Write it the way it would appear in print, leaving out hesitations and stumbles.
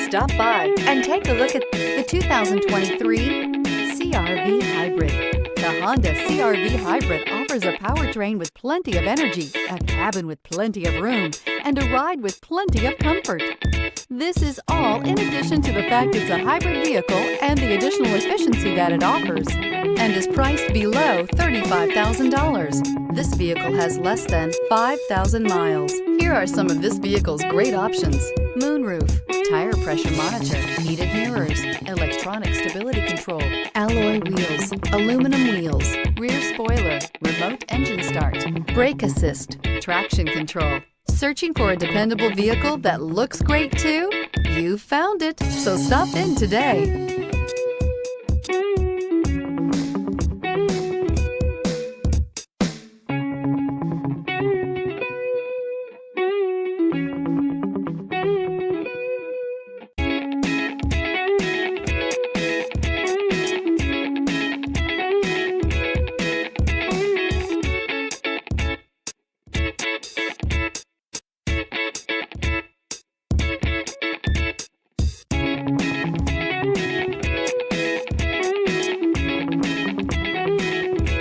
Stop by and take a look at the 2023 CR-V Hybrid. The Honda CR-V Hybrid offers a powertrain with plenty of energy, a cabin with plenty of room, and a ride with plenty of comfort. This is all in addition to the fact it's a hybrid vehicle and the additional efficiency that it offers, and is priced below $35,000. This vehicle has less than 5,000 miles. Here are some of this vehicle's great options: moonroof, tire pressure monitor, heated mirrors, electronic stability control, alloy wheels, aluminum wheels, rear spoiler, remote engine start, brake assist, traction control. Searching for a dependable vehicle that looks great too? You've found it, so stop in today.